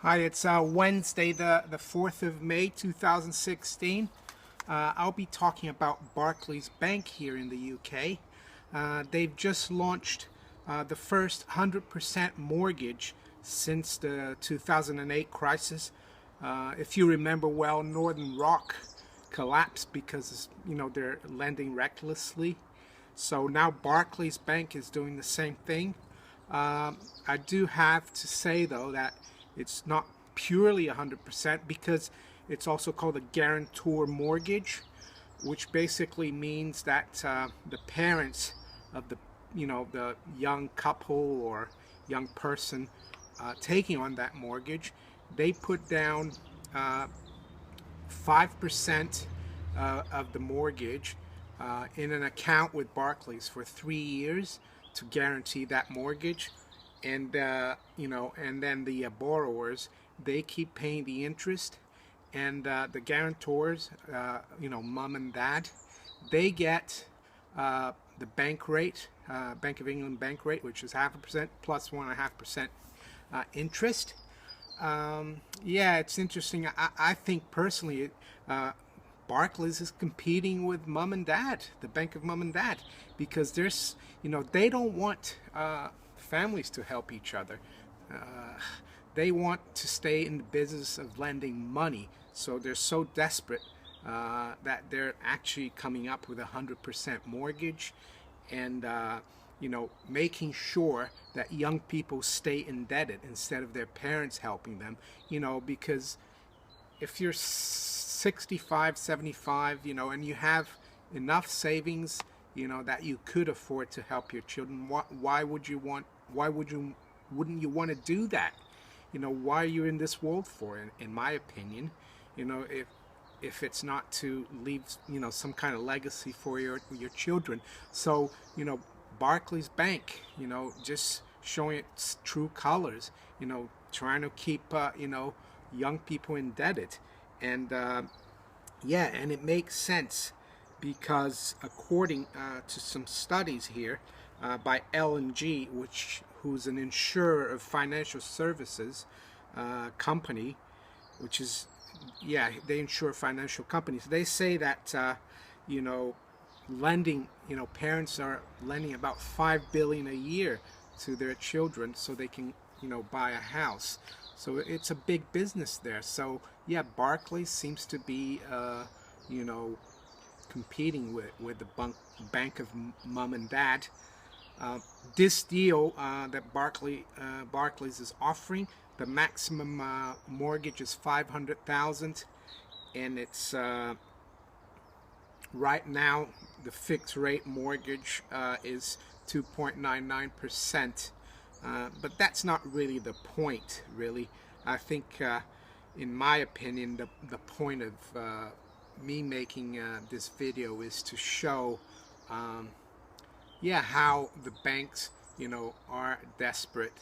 Hi, it's Wednesday, the 4th of May, 2016. I'll be talking about Barclays Bank here in the UK. They've just launched the first 100% mortgage since the 2008 crisis. If you remember well, Northern Rock collapsed because they're lending recklessly. So now Barclays Bank is doing the same thing. I do have to say though that it's not purely 100% because it's also called a guarantor mortgage, which basically means that the parents of the young couple or young person taking on that mortgage, they put down 5% of the mortgage in an account with Barclays for 3 years to guarantee that mortgage, and and then the borrowers, they keep paying the interest, and the guarantors, mom and dad, they get the bank rate, Bank of England bank rate, which is 0.5% plus 1.5% interest. Yeah, it's interesting. I think personally, Barclays is competing with mom and dad, the Bank of Mom and Dad, because they don't want families to help each other. Uh, they want to stay in the business of lending money, so they're so desperate that they're actually coming up with 100% mortgage, and making sure that young people stay indebted instead of their parents helping them. Because if you're 65, 75, and you have enough savings, that you could afford to help your children, wouldn't you want to do that? Why are you in this world for? In my opinion, if it's not to leave, some kind of legacy for your children. So, Barclays Bank, just showing its true colors, trying to keep, young people indebted. And yeah, and it makes sense because according to some studies here by L&G, who's an insurer of financial services company, which is, yeah, they insure financial companies. They say that you know lending, parents are lending about 5 billion a year to their children so they can, buy a house. So it's a big business there. So yeah, Barclays seems to be you know competing with the Bank of Mom and Dad. uh, this deal that Barclays is offering, the maximum mortgage is 500,000, and it's right now the fixed rate mortgage is 2.99%. But that's not really the point, really. I think, in my opinion, the point of me making this video is to show, um, yeah, how the banks, are desperate,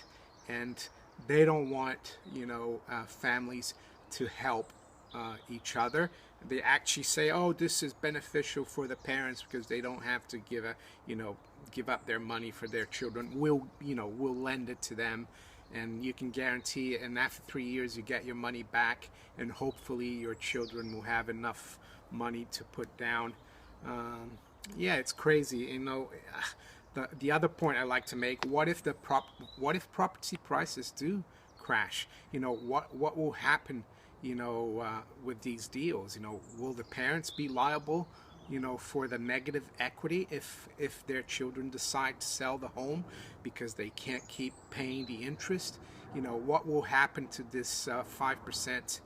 and they don't want, families to help each other. They actually say, "Oh, this is beneficial for the parents because they don't have to give up their money for their children. We'll lend it to them, and you can guarantee it. And after 3 years, you get your money back, and hopefully, your children will have enough money to put down." Yeah, it's crazy. The other point I like to make: what if property prices do crash? What will happen? With these deals, will the parents be liable? For the negative equity if their children decide to sell the home because they can't keep paying the interest. What will happen to this 5%?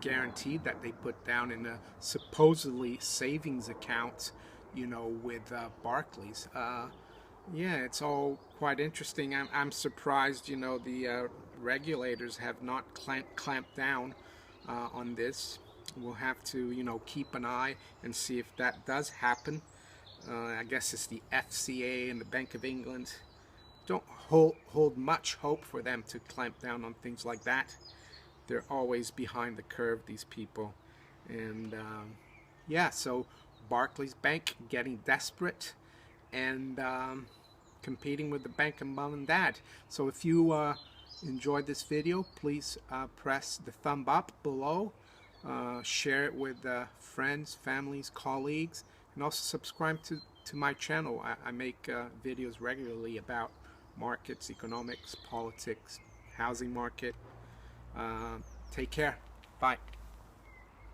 Guaranteed that they put down in a supposedly savings account, with Barclays. Yeah, it's all quite interesting. I'm surprised, the regulators have not clamped down on this. We'll have to, keep an eye and see if that does happen. I guess it's the FCA and the Bank of England. Don't hold much hope for them to clamp down on things like that. They're always behind the curve, these people. And yeah, so Barclays Bank getting desperate, and competing with the Bank of Mom and Dad. So if you enjoyed this video, please press the thumb up below, share it with friends, families, colleagues, and also subscribe to my channel. I make videos regularly about markets, economics, politics, housing market. Take care. Bye.